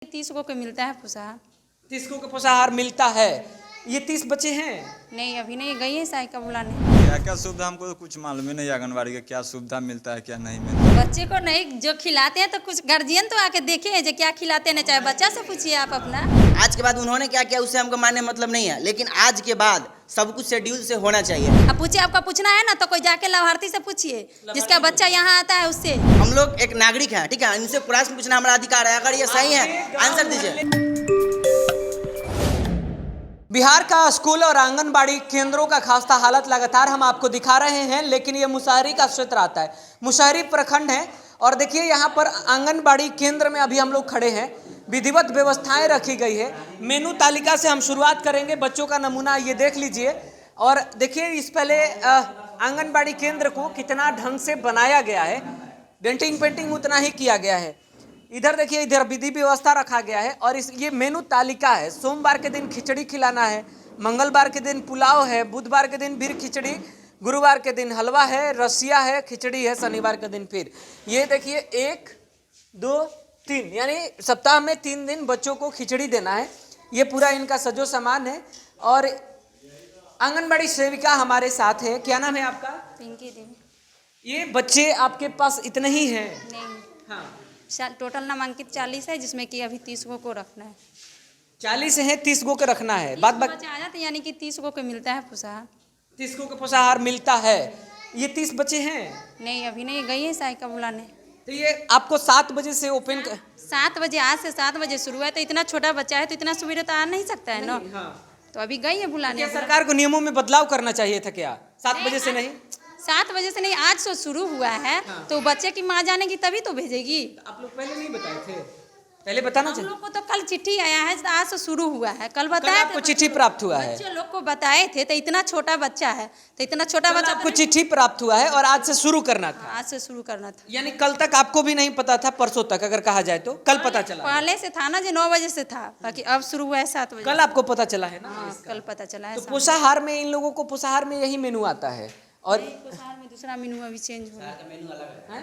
30 गो को मिलता है पुसाहा। 30 को पोषाहार मिलता है। ये 30 बच्चे हैं? नहीं, अभी नहीं गई है साइकिल बुलाने। क्या क्या सुविधा हमको तो कुछ मालूम ही नहीं, आंगनबाड़ी का क्या सुविधा मिलता है क्या नहीं मिलता है। बच्चे को नहीं जो खिलाते हैं तो कुछ गार्जियन तो आके देखे हैं जो क्या खिलाते हैं, चाहे बच्चा से पूछिए आप अपना। आज के बाद उन्होंने क्या किया उससे हमको मानने मतलब नहीं है, लेकिन आज के बाद सब कुछ शेड्यूल से होना चाहिए। अब पूछिए, आपका पूछना है ना तो कोई जाके लाभार्थी से पूछिए जिसका बच्चा यहाँ आता है उससे। हम लोग एक नागरिक हैं, ठीक है, इनसे प्रश्न पूछना हमारा अधिकार है। अगर ये सही है आंसर दीजिए। बिहार का स्कूल और आंगनबाड़ी केंद्रों का खास्ता हालत लगातार हम आपको दिखा रहे हैं, लेकिन ये मुशहरी का क्षेत्र आता है। मुशहरी प्रखंड है और देखिए यहाँ पर आंगनबाड़ी केंद्र में अभी हम लोग खड़े हैं। विधिवत व्यवस्थाएं रखी गई है। मेनू तालिका से हम शुरुआत करेंगे। बच्चों का नमूना ये देख लीजिए और देखिए इस पहले आंगनबाड़ी केंद्र को कितना ढंग से बनाया गया है। डेंटिंग पेंटिंग उतना ही किया गया है। इधर देखिए, इधर विधि व्यवस्था रखा गया है और ये मेनू तालिका है। सोमवार के दिन खिचड़ी खिलाना है, मंगलवार के दिन पुलाव है, बुधवार के दिन फिर खिचड़ी, गुरुवार के दिन हलवा है, रसिया है, खिचड़ी है, शनिवार के दिन फिर। ये देखिए 1 2 3 यानी सप्ताह में 3 दिन बच्चों को खिचड़ी देना है। ये पूरा इनका सजो सामान है और आंगनबाड़ी सेविका हमारे साथ है। क्या नाम है आपका? पिंकी देवी। ये बच्चे आपके पास इतने ही हैं? नहीं, हाँ, टोटल नामांकित 40 है, जिसमें कि अभी 30 गो को रखना है। 40 है, 30 गो को रखना है। बात बच्चे आ जाते यानी कि 30 गो को मिलता है पुसाहा। 30 को पोषाहार मिलता है। ये 30 बच्चे हैं? नहीं, अभी नहीं गई है साइकिल बुलाने। तो ये आपको 7 बजे से ओपन 7 बजे, आज से 7 बजे शुरू है, तो इतना छोटा बच्चा है तो इतना सुबह तो आ नहीं सकता है ना। हाँ। तो अभी गई है बुलाने। क्या सरकार को नियमों में बदलाव करना चाहिए था क्या? 7 बजे से नहीं? 7 बजे से नहीं, आज से शुरू हुआ है। हाँ। तो बच्चे की माँ जानेगी तभी तो भेजेगी। आप लोग पहले नहीं बताए थे? पहले बताना हम चाहिए। लोग को तो कल चिट्ठी आया है, आज से शुरू हुआ है। कल कल बताया आपको चिट्ठी प्राप्त हुआ है? बच्चे लोग को बताए थे तो इतना छोटा बच्चा है, तो इतना छोटा कल बच्चा आपको चिट्ठी प्राप्त हुआ है और आज से शुरू करना था। आज से शुरू करना था। यानी कल तक आपको भी नहीं पता था, परसों तक अगर कहा जाए तो कल पता चला? पहले से था ना, जो 9 बजे से था, बाकी अब शुरू हुआ है 7 बजे। कल आपको पता चला है ना? हाँ, कल पता चला है। तो पोषाहार में इन लोगों को पोषाहार में यही मेनू आता है और पोषाहार में दूसरा मेनू अभी चेंज हुआ है।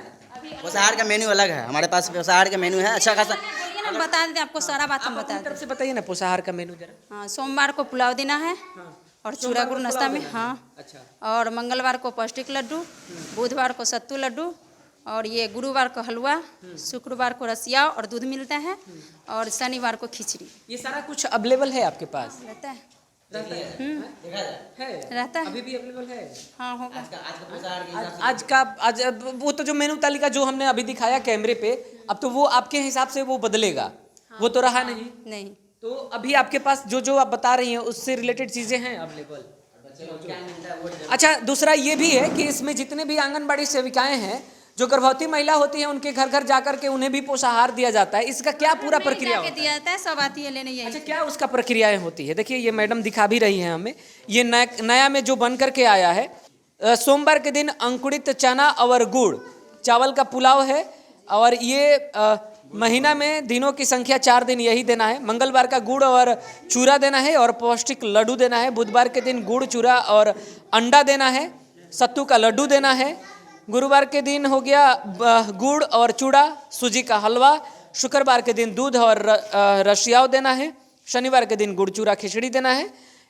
पोषाहार का मेन्यू अलग है, हमारे पास पोषाहार का मेन्यू है अच्छा खासा। बोलिए ना, बता देते आपको सारा बात हम बता अपनी दें। तरफ से बताइए ना पोषाहार का मेनू जरा। हाँ, सोमवार को पुलाव देना है और चूड़ा गुड़ नाश्ता में। हाँ, अच्छा। और मंगलवार को पौष्टिक लड्डू, बुधवार को सत्तू लड्डू, और ये गुरुवार को हलवा, शुक्रवार को रसिया और दूध मिलता है, और शनिवार को खिचड़ी। ये सारा कुछ अवेलेबल है आपके पास? रहता है। है? रहता है। अभी भी अवेलेबल है? हाँ, होगा। आज वो तो जो मेनू तालिका जो हमने अभी दिखाया कैमरे पे, अब तो वो आपके हिसाब से वो बदलेगा। वो तो रहा नहीं। नहीं, तो अभी आपके पास जो जो आप बता रही हैं उससे रिलेटेड चीजें हैं अवेलेबल? अच्छा, दूसरा ये भी है कि इसमें जितने भी आंगनबाड़ी सेविकाएं हैं, जो गर्भवती महिला होती है, उनके घर घर जाकर के उन्हें भी पोषाहार दिया जाता है। इसका क्या पूरा प्रक्रिया होता है? दिया जाता है, सब आती है लेने। यही अच्छा, क्या उसका प्रक्रियाएं होती है? देखिए ये मैडम दिखा भी रही हैं हमें। ये नया में जो बन करके आया है, सोमवार के दिन अंकुरित चना और गुड़ चावल का पुलाव है और ये महीना में दिनों की संख्या 4 दिन यही देना है। मंगलवार का गुड़ और चूरा देना है और पौष्टिक लड्डू देना है। बुधवार के दिन गुड़ चूरा और अंडा देना है। सत्तू का लड्डू देना है। गुरुवार के दिन हो गया गुड़ और चूड़ा, सूजी का हलवा। शुक्रवार के दिन दूध और रशियाव देना है। शनिवार के दिन गुड़ चूरा खिचड़ी देना है।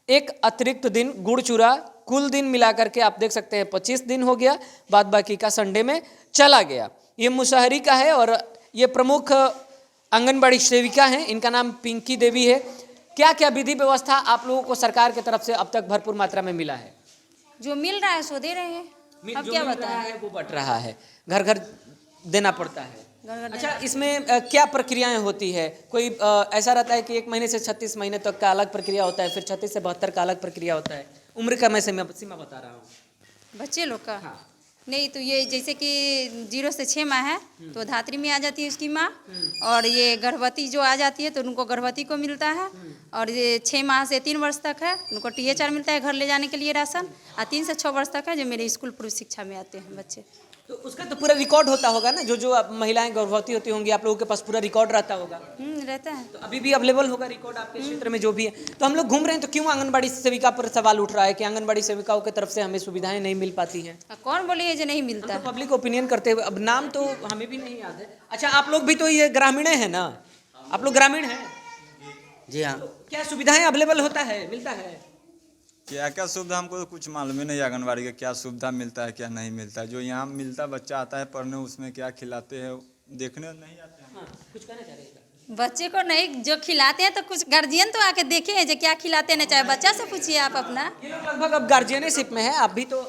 एक अतिरिक्त दिन गुड़ चूरा, कुल दिन मिलाकर के आप देख सकते हैं 25 दिन हो गया। बाद बाकी का संडे में चला गया। ये मुशहरी का है और ये प्रमुख आंगनबाड़ी सेविका हैं। इनका नाम पिंकी देवी है। क्या क्या विधि व्यवस्था आप लोगों को सरकार की तरफ से अब तक भरपूर मात्रा में मिला है? जो मिल रहा है सो दे रहे हैं। अब क्या बताएं? है वो बट रहा है, घर घर देना पड़ता है। अच्छा, इसमें क्या प्रक्रियाएं होती है? कोई ऐसा रहता है कि 1 महीने से 36 महीने तक का अलग प्रक्रिया होता है, फिर 36 से 72 का अलग प्रक्रिया होता है? उम्र का मैं सीमा बता रहा हूँ। बच्चे लोग का? हाँ। नहीं, तो ये जैसे कि 0 से 6 माह है तो धात्री में आ जाती है उसकी माँ, और ये गर्भवती जो आ जाती है तो उनको गर्भवती को मिलता है, और ये 6 माह से 3 वर्ष तक है उनको THR मिलता है घर ले जाने के लिए राशन, और 3 से 6 वर्ष तक है जो मेरे स्कूल पूर्व शिक्षा में आते हैं बच्चे। तो उसका तो पूरा रिकॉर्ड होता होगा ना, जो महिलाएं गर्भवती होती होंगी, आप लोगों के पास पूरा रिकॉर्ड रहता होगा? रहता है। तो अभी भी अवेलेबल होगा रिकॉर्ड आपके क्षेत्र में जो भी है? तो हम लोग घूम रहे हैं तो क्यों आंगनबाड़ी सेविका पर सवाल उठ रहा है कि आंगनबाड़ी सेविकाओं की तरफ से हमें सुविधाएं नहीं मिल पाती हैं? कौन बोले जो नहीं मिलता? तो पब्लिक ओपिनियन करते हुए, अब नाम तो हमें भी नहीं याद है। अच्छा, आप लोग भी तो ये ग्रामीण है ना? आप लोग ग्रामीण हैं? जी हाँ। क्या सुविधाएं अवेलेबल होता है, मिलता है? क्या क्या सुविधा हमको तो कुछ मालूम ही नहीं आंगनबाड़ी का क्या सुविधा मिलता है क्या नहीं मिलता है। जो यहाँ मिलता बच्चा आता है पढ़ने उसमें क्या खिलाते हैं देखने नहीं आते हैं। कुछ कहना चाह रहे हैं? बच्चे को नहीं जो खिलाते हैं तो कुछ गार्जियन तो आके देखे हैं जो क्या खिलाते हैं, ना चाहे बच्चा से पूछिए आप अपना। ये लोग लगभग अब गार्जियनशिप में है, आप भी तो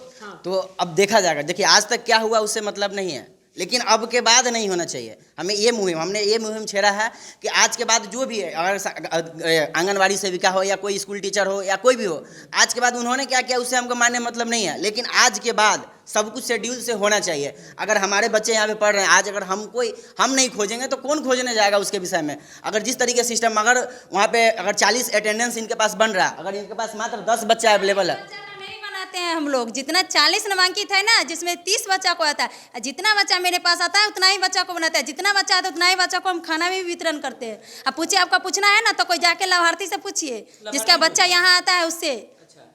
तो अब देखा जाएगा। देखिए आज तक क्या हुआ उससे मतलब नहीं है, लेकिन अब के बाद नहीं होना चाहिए। हमने ये मुहिम छेड़ा है कि आज के बाद जो भी है, अगर आंगनवाड़ी सेविका हो या कोई स्कूल टीचर हो या कोई भी हो, आज के बाद उन्होंने क्या किया उससे हमको मानने मतलब नहीं है, लेकिन आज के बाद सब कुछ शेड्यूल से होना चाहिए। अगर हमारे बच्चे यहाँ पे पढ़ रहे हैं, आज अगर हम नहीं खोजेंगे तो कौन खोजने जाएगा उसके विषय में। अगर जिस तरीके सिस्टम, अगर वहाँ पे अगर 40 अटेंडेंस इनके पास बन रहा है, अगर इनके पास मात्र 10 बच्चा अवेलेबल है, नहीं बनाते हैं हम लोग। जितना 40 नामांकित है ना, जिसमें 30 बच्चा को आता है, जितना बच्चा मेरे पास आता है उतना ही बच्चा को बनाते हैं। जितना बच्चा आता है उतना ही बच्चा को हम खाना भी वितरण करते हैं। अब पूछिए, आपका पूछना है ना तो कोई जाके लाभार्थी से पूछिए जिसका बच्चा यहाँ आता है उससे,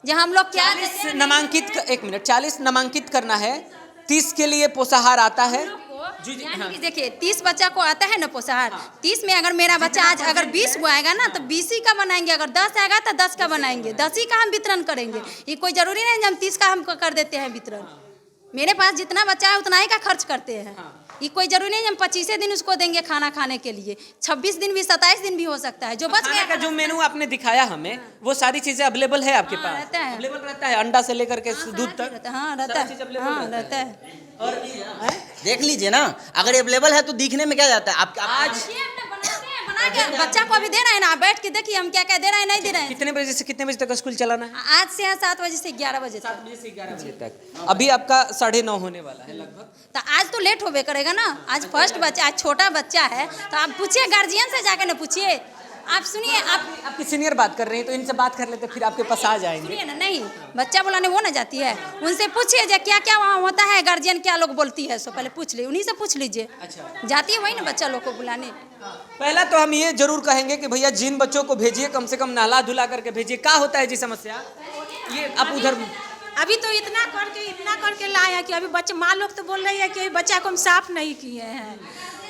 जो हम लोग क्या 40 नामांकित, 1 मिनट, 40 नामांकित करना है, 30 के लिए पोषाहार आता है। यानी कि देखिए 30 बच्चा को आता है ना पोषाहार, 30 में अगर मेरा बच्चा आज अगर 20 को आएगा ना तो 20 ही का बनाएंगे, अगर 10 आएगा तो 10 का बनाएंगे, 10 ही का हम वितरण करेंगे। ये कोई जरूरी नहीं हम 30 का हम कर देते हैं वितरण। मेरे पास जितना बच्चा है उतना ही का खर्च करते हैं। ये कोई जरूरी नहीं हम 25 दिन उसको देंगे खाना खाने के लिए, 26 दिन भी 27 दिन भी हो सकता है। जो बच खाने गया का जो मेनू आपने दिखाया हमें, वो सारी चीजें अवेलेबल है आपके पास? रहता है। अवेलेबल रहता है, अंडा से लेकर के दूध तक? हाँ रहता है, हाँ रहता है। और देख लीजिए ना, अगर अवेलेबल है तो दिखने में क्या जाता है। आप आज बना के बच्चा को अभी दे रहे हैं ना, बैठ के देखिए हम क्या क्या दे रहे हैं, नहीं दे रहे हैं। कितने बजे से कितने बजे तक स्कूल चलाना है? आज से है 7 बजे से 11 बजे तक। 7 बजे से 11 बजे तक। अभी आपका 9:30 होने वाला है लगभग। तो आज तो लेट होबे करेगा ना, आज फर्स्ट बच्चा, आज छोटा बच्चा है तो आप पूछिए गार्जियन से जाके ना पूछिए। आप सुनिए, आपकी सीनियर बात कर रही हैं तो इनसे बात कर लेते, फिर आपके पास आ जाएंगे। सुनिए ना, नहीं बच्चा बुलाने वो ना जाती है, उनसे पूछिए जो क्या क्या वहाँ होता है, गार्जियन क्या लोग बोलती है, सो पहले पूछ लीजिए, उन्हीं से पूछ लीजिए। अच्छा, जाती है वही ना बच्चा लोग को बुलाने। पहला तो हम ये जरूर कहेंगे कि भैया जिन बच्चों को भेजिए कम से कम नहला धुला करके भेजिए। क्या होता है जी समस्या ये? आप उधर अभी तो इतना करके लाए हैं कि अभी बच्चे माँ लोग तो बोल रही है कि अभी बच्चा को हम साफ नहीं किए हैं,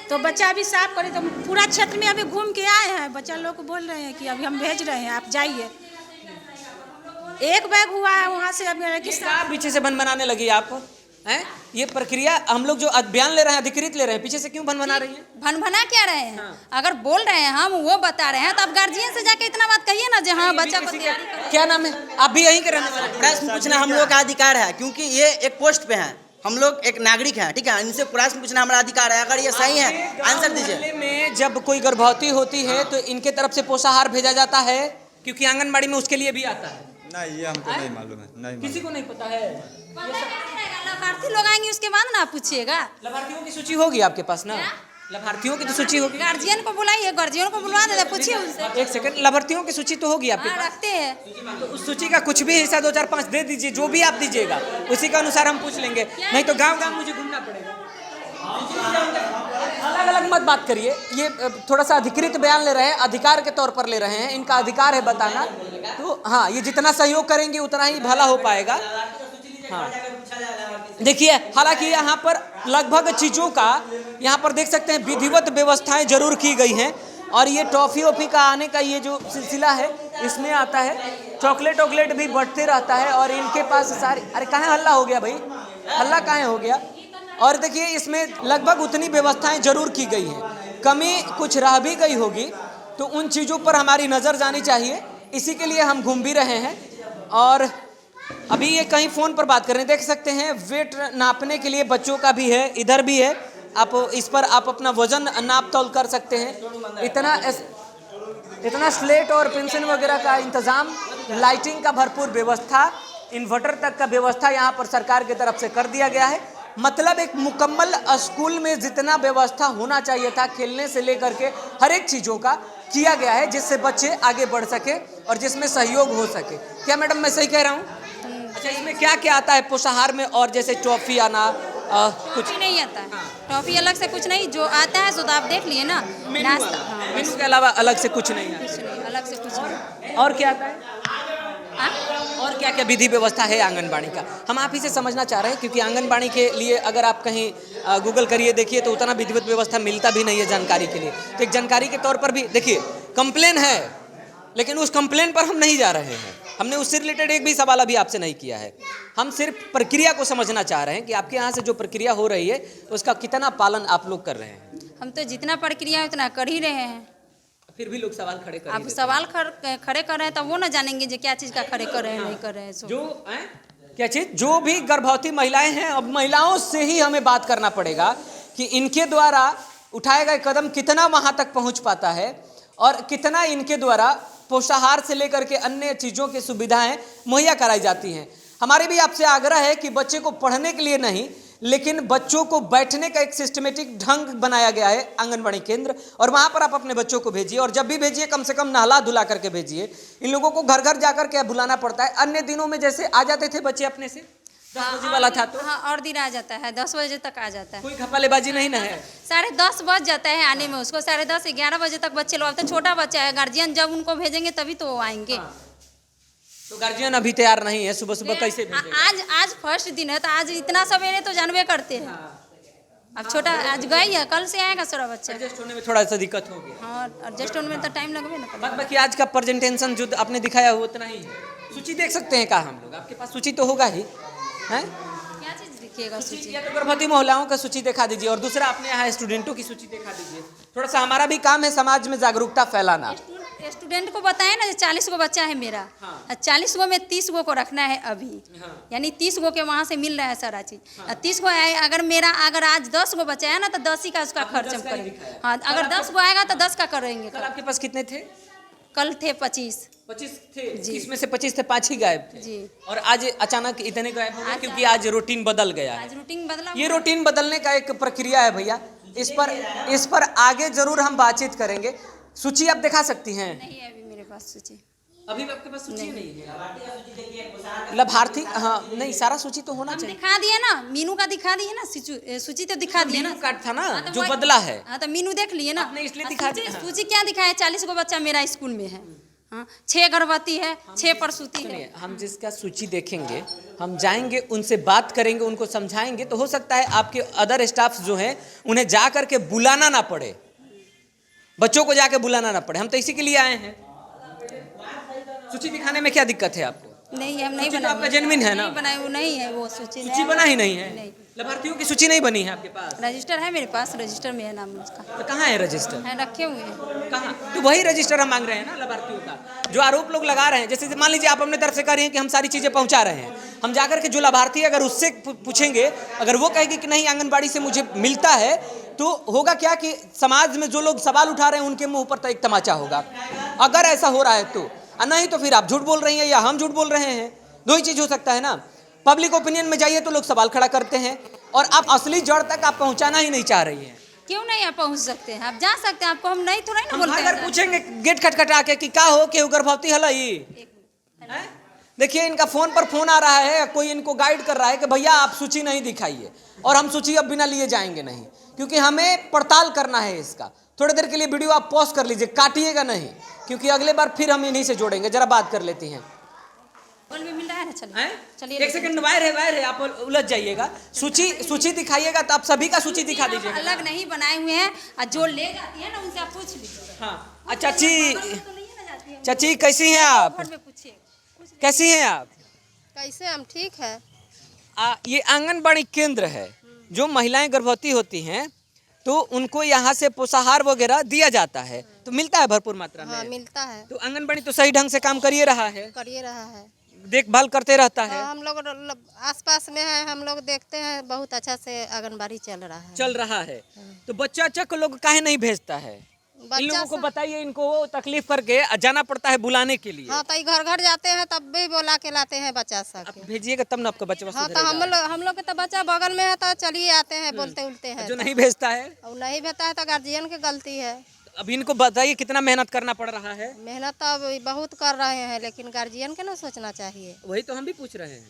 तो बच्चा अभी साफ करे। तो पूरा क्षेत्र में अभी घूम के आए हैं, बच्चा लोग को बोल रहे हैं कि अभी हम भेज रहे हैं, आप जाइए। एक बैग हुआ है वहाँ से अभी पीछे से बन बनाने लगी आप हैं? ये प्रक्रिया हम लोग जो अभियान ले रहे हैं, अधिकृत ले रहे हैं, पीछे से क्यों बना रही हैं? भना क्या रहे हैं? अगर बोल रहे हैं हम वो बता रहे हैं तो अब गार्जियन से जाके इतना बात कहिए ना जो हाँ बच्चा को तैयारी करें। क्या नाम है? आप भी यहीं के रहने वाले? प्रश्न पूछना हम लोग का अधिकार है, क्योंकि ये एक पोस्ट पे हैं, हम लोग एक नागरिक हैं, ठीक है। इनसे प्रश्न पूछना हमारा अधिकार है। अगर ये सही है आंसर दीजिए। में जब कोई गर्भवती होती है तो इनके तरफ से पोषाहार भेजा जाता है, क्योंकि आंगनबाड़ी में उसके लिए भी आता है। नहीं, ये हमको नहीं मालूम है, नहीं किसी को नहीं पता है। लाभार्थी लोग आएंगे उसके बाद ना पूछिएगा। लाभार्थियों की सूची होगी आपके पास ना? लाभार्थियों की तो सूची होगी। गार्जियन को बुलाइए, गार्जियन को बुलवा देते, पूछिए उनसे। 1 सेकंड, लाभार्थियों की सूची तो होगी आपके हाँ पास? रखते हैं। तो उस सूची का कुछ भी हिस्सा 2, 4, 5 दे दीजिए, जो भी आप दीजिएगा उसी के अनुसार हम पूछ लेंगे, नहीं तो गांव गांव मुझे घूमना पड़ेगा। अलग अलग मत बात करिए, ये थोड़ा सा अधिकृत बयान ले रहे हैं, अधिकार के तौर पर ले रहे हैं, इनका अधिकार है बताना। तो हाँ, ये जितना सहयोग करेंगे उतना ही भला हो पाएगा। हाँ देखिए, हालांकि यहाँ पर लगभग चीज़ों का यहाँ पर देख सकते हैं विधिवत व्यवस्थाएं जरूर की गई हैं। और ये टॉफ़ी वॉफ़ी का आने का ये जो सिलसिला है इसमें आता है, चॉकलेट भी बढ़ते रहता है। और इनके पास सारी, अरे कहाँ हल्ला हो गया भाई, हल्ला कहाँ हो गया? और देखिए इसमें लगभग उतनी व्यवस्थाएं जरूर की गई हैं, कमी कुछ रह भी गई होगी, तो उन चीज़ों पर हमारी नज़र जानी चाहिए। इसी के लिए हम घूम भी रहे हैं। और अभी ये कहीं फ़ोन पर बात कर रहे हैं, देख सकते हैं वेट नापने के लिए बच्चों का भी है, इधर भी है, आप इस पर आप अपना वजन नाप तौल कर सकते हैं। इतना स्लेट और पेंसिल वगैरह का इंतज़ाम, लाइटिंग का भरपूर व्यवस्था, इन्वर्टर तक का व्यवस्था यहाँ पर सरकार की तरफ से कर दिया गया है। मतलब एक मुकम्मल स्कूल में जितना व्यवस्था होना चाहिए था, खेलने से लेकर के हर एक चीज़ों का किया गया है, जिससे बच्चे आगे बढ़ सके और जिसमें सहयोग हो सके। क्या मैडम मैं सही कह रहा हूँ? अच्छा, इसमें क्या क्या आता है पोषाहार में? और जैसे टॉफ़ी आना कुछ नहीं आता है, टॉफ़ी अलग से कुछ नहीं, जो आता है सो तो आप देख लिए ना, नाश्ता। हाँ, मेनू के अलावा अलग से कुछ नहीं आता? कुछ नहीं, अलग से कुछ नहीं। और क्या आता है? हाँ? और क्या क्या विधि व्यवस्था है आंगनबाड़ी का, हम आप ही से समझना चाह रहे हैं, क्योंकि आंगनबाड़ी के लिए अगर आप कहीं गूगल करिए देखिए तो उतना विधिवत व्यवस्था मिलता भी नहीं है जानकारी के लिए। तो एक जानकारी के तौर पर भी देखिए कंप्लेन है, लेकिन उस कंप्लेन पर हम नहीं जा रहे हैं, हमने उससे रिलेटेड एक भी सवाल अभी आपसे नहीं किया है। हम सिर्फ प्रक्रिया को समझना चाह रहे हैं कि आपके यहाँ से जो प्रक्रिया हो रही है उसका कितना पालन आप लोग कर रहे हैं। हम तो जितना प्रक्रिया है उतना कर ही रहे हैं। फिर भी लोग सवाल खड़े कर आप सवाल खड़े कर रहे हैं तब वो ना जानेंगे जो क्या चीज़ का खड़े कर रहे हैं नहीं कर रहे हैं। जो क्या चीज, जो भी गर्भवती महिलाएं हैं, अब महिलाओं से ही हमें बात करना पड़ेगा कि इनके द्वारा उठाए गए कदम कितना वहां तक पहुंच पाता है और कितना इनके द्वारा पोषाहार से लेकर के अन्य चीज़ों की सुविधाएं मुहैया कराई जाती हैं। हमारे भी आपसे आग्रह है कि बच्चे को पढ़ने के लिए नहीं, लेकिन बच्चों को बैठने का एक सिस्टमेटिक ढंग बनाया गया है आंगनबाड़ी केंद्र, और वहाँ पर आप अपने बच्चों को भेजिए, और जब भी भेजिए कम से कम नहला धुला करके भेजिए। इन लोगों को घर घर जाकर के बुलाना पड़ता है। अन्य दिनों में जैसे आ जाते थे बच्चे अपने से, 10 बजे वाला था तो हाँ, और दिन आ जाता है, 10 बजे तक आ जाता है। कोई घपालेबाजी नहीं ना है। 10:30 बज जाता है आने में उसको, 10:30 11 बजे तक बच्चे लोग। अब तो छोटा बच्चा है, गार्जियन जब उनको भेजेंगे तभी तो वो आएंगे। तो गार्जियन अभी तैयार नहीं है, सुबह सुबह कैसे भेजेगा? आज फर्स्ट दिन है तो आज इतना सवेरे तो जानबे करते हैं। अब छोटा आज गई है, कल से आएगा सारा बच्चा। एडजस्ट होने में थोड़ा सा दिक्कत हो गया। हाँ, एडजस्ट होने में तो टाइम लगेगा ना। बात बाकी आज का प्रेजेंटेशन जो आपने दिखाया हो उतना ही है। सूची देख सकते हैं कहा हम लोग, आपके पास सूची तो होगा ही, हैं? क्या चीज़ दिखिएगा सूची? या तो गर्भवती महिलाओं का सूची दिखा दीजिए, और दूसरा अपने यहाँ स्टूडेंटों की सूची दिखा दीजिए। थोड़ा सा हमारा भी काम है समाज में जागरूकता फैलाना। स्टूडेंट को बताए ना, 40 गो बच्चा है मेरा। हाँ। 40 गो में 30 गो को रखना है अभी। हाँ। यानी 30 गो के वहाँ से मिल रहा है सारा चीज। हाँ। 30 गो है, अगर आज 10 गो बच्चा है ना तो 10 ही का उसका खर्च हम करेंगे। हाँ, अगर 10 गो आएगा तो 10 का करेंगे। कल आपके पास कितने थे? कल थे 25 थे। इसमें से 25 थे, 5 ही गायब थे जी। और आज अचानक इतने गायब हो गए क्योंकि आज रूटीन बदल गया है। आज रूटीन बदला। ये रूटीन बदलने का एक प्रक्रिया है भैया, इस पर आगे जरूर हम बातचीत करेंगे। सूची आप दिखा सकती हैं? नहीं है अभी मेरे पास सूची। अभी आपके पास सूची नहीं है? लाभार्थी, हाँ नहीं, सारा सूची तो होना चाहिए। दिखा दिए ना, मीनू का दिखा दिए ना, सूची तो दिखा दिए ना। कार्ड था ना तो जो बदला है। हाँ तो मीनू देख लिए ना, आपने इसलिए दिखा दिया। सूची क्या दिखाया? 40 गो बच्चा मेरा स्कूल में है। हाँ, 6 गर्भवती है, 6 प्रसूति है। हम जिसका सूची देखेंगे, हम जाएंगे उनसे बात करेंगे, उनको समझाएंगे, तो हो सकता है आपके अदर स्टाफ जो हैं उन्हें जा करके बुलाना ना पड़े, बच्चों को जाके बुलाना ना पड़े। हम तो इसी के लिए आए हैं। सूची दिखाने में क्या दिक्कत है आपको? नहीं, हम नहीं बनाए। आपका जेन्युइन है ना? नहीं बनाए, वो नहीं है वो सूची। सूची बना ही नहीं है? लाभार्थियों की सूची नहीं बनी है आपके पास? रजिस्टर है मेरे पास, रजिस्टर में है नाम उसका। तो कहाँ है रजिस्टर? है, रखे हुए हैं। कहाँ? तो वही रजिस्टर हम मांग रहे हैं ना लाभार्थियों का। जो आरोप लोग लगा रहे हैं, जैसे मान लीजिए आप अपने तरफ से कह रहे हैं कि हम सारी चीजें पहुंचा रहे हैं, हम जाकर के जो लाभार्थी अगर उससे पूछेंगे, अगर वो कहेगी कि नहीं आंगनबाड़ी से मुझे मिलता है, तो होगा क्या कि समाज में जो लोग सवाल उठा रहे हैं उनके मुंह पर तो एक तमाचा होगा। अगर ऐसा हो रहा है तो, नहीं तो फिर आप झूठ बोल रही हैं या हम झूठ बोल रहे हैं, दो ही चीज हो सकता है ना। पब्लिक ओपिनियन में जाइए तो लोग सवाल खड़ा करते हैं, और आप असली जड़ तक आप पहुंचाना ही नहीं चाह रही हैं। क्यों नहीं आप पहुंच सकते हैं? आप जा सकते हैं, आपको हम नहीं थोड़ा ना बोलते हैं। अगर पूछेंगे गेट खटखटा के कि का हो के गर्भवती हलाई, देखिए इनका फोन पर फोन आ रहा है, कोई इनको गाइड कर रहा है कि भैया आप सूची नहीं दिखाइए, और हम सूची अब बिना लिए जाएंगे नहीं, क्योंकि हमें पड़ताल करना है इसका। थोड़ी देर के लिए वीडियो आप पॉज कर लीजिए, काटिएगा नहीं, क्योंकि अगले बार फिर हम इन्हीं से जोड़ेंगे। जरा बात कर लेती हैं। मिल रहा है ना, चलिए एक सेकंड, वायर है, आप उलझ जाइएएगा। सूची दिखाइएगा तो आप सभी का सूची दिखा दीजिए। अलग नहीं बनाए हुए हैं, और जो ले जाती है ना उनसे आप पूछ लीजिए। हाँ, अच्छा चाची कैसी हैं आप? कैसी हैं आप? कैसे हम ठीक है। ये आंगनबाड़ी केंद्र है, जो महिलाएं गर्भवती होती हैं तो उनको यहाँ से पोषाहार वगैरह दिया जाता है, तो मिलता है भरपूर मात्रा में? हाँ, मिलता है। तो आंगनबाड़ी तो सही ढंग से काम करिए रहा है, देखभाल करते रहता है। हम लोग आसपास में है, हम लोग देखते हैं, बहुत अच्छा से आंगनबाड़ी चल रहा है। तो बच्चा को लोग काहे नहीं भेजता है? इन लोगों को बताइए, इनको तकलीफ करके जाना पड़ता है बुलाने के लिए। हाँ, तो घर घर जाते हैं तब भी बुला के लाते हैं बच्चा सब। भेजिएगा तब ना आपका बच्चा। हाँ, तो हम लोग के तो बच्चा बगल में है तो चलिए आते हैं, बोलते उलते हैं। जो नहीं भेजता है, और नहीं भेजता है तो गार्जियन की गलती है। अब इनको बताइए कितना मेहनत करना पड़ रहा है। मेहनत तो अब बहुत कर रहे हैं, लेकिन गार्जियन के ना सोचना चाहिए। वही तो हम भी पूछ रहे हैं।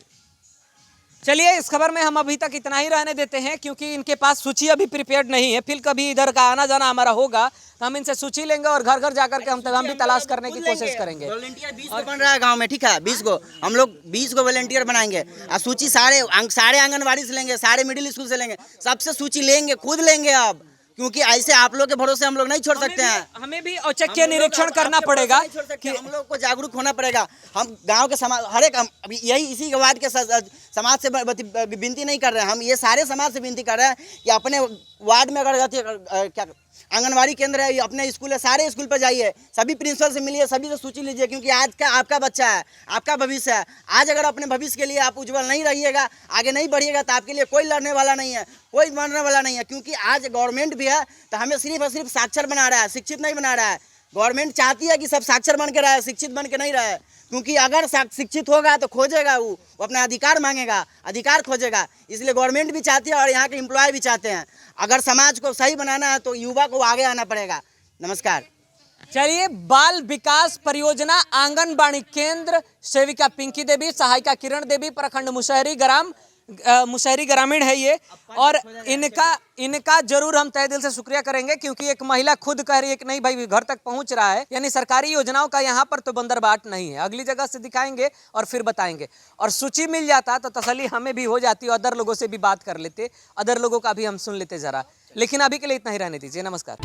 चलिए इस खबर में हम अभी तक इतना ही रहने देते हैं, क्योंकि इनके पास सूची अभी प्रिपेयर्ड नहीं है। फिर कभी इधर का आना जाना हमारा होगा तो हम इनसे सूची लेंगे और घर घर जाकर के हम भी तलाश करने की कोशिश करेंगे। वॉलंटियर 20 को बन रहा है गांव में, ठीक है, 20 को हम लोग 20 को वॉलंटियर बनाएंगे और सूची सारे आंगनबाड़ी से लेंगे, सारे मिडिल स्कूल से लेंगे, सबसे सूची लेंगे, खुद लेंगे अब, क्योंकि ऐसे आप लोग के भरोसे हम लोग नहीं छोड़ सकते हैं। हमें भी औचक निरीक्षण करना पड़ेगा कि हम लोग को जागरूक होना पड़ेगा। हम गांव के समाज हर एक अभी यही इसी के वार्ड के समाज से विनती नहीं कर रहे हैं, हम ये सारे समाज से विनती कर रहे हैं कि अपने वार्ड में अगर क्या आंगनबाड़ी केंद्र है, अपने स्कूल है, सारे स्कूल पर जाइए, सभी प्रिंसिपल से मिलिए, सभी से सूची लीजिए, क्योंकि आज का आपका बच्चा है, आपका भविष्य है। आज अगर अपने भविष्य के लिए आप उज्जवल नहीं रहिएगा, आगे नहीं बढ़िएगा, तो आपके लिए कोई लड़ने वाला नहीं है, कोई मरने वाला नहीं है। क्योंकि आज गवर्नमेंट भी है तो हमें सिर्फ और सिर्फ साक्षर बना रहा है, शिक्षित नहीं बना रहा है। गवर्नमेंट चाहती है कि सब साक्षर बन के रहे, शिक्षित बन के नहीं रहे, क्योंकि अगर शिक्षित होगा तो खोजेगा, वो अपना अधिकार मांगेगा, अधिकार खोजेगा। इसलिए गवर्नमेंट भी चाहती है और यहाँ के एम्प्लॉय भी चाहते हैं। अगर समाज को सही बनाना है तो युवा को आगे आना पड़ेगा। नमस्कार। चलिए, बाल विकास परियोजना आंगनबाड़ी केंद्र, सेविका पिंकी देवी, सहायिका किरण देवी, प्रखंड मुशहरी ग्रामीण है ये, और इनका जरूर हम तहे दिल से शुक्रिया करेंगे, क्योंकि एक महिला खुद कह रही है कि नहीं भाई घर तक पहुंच रहा है, यानी सरकारी योजनाओं का यहाँ पर तो बंदरबाट नहीं है। अगली जगह से दिखाएंगे और फिर बताएंगे, और सूची मिल जाता तो तसल्ली हमें भी हो जाती, अदर लोगों से भी बात कर लेते, अदर लोगों का भी हम सुन लेते जरा। लेकिन अभी के लिए इतना ही रहने दीजिए। नमस्कार।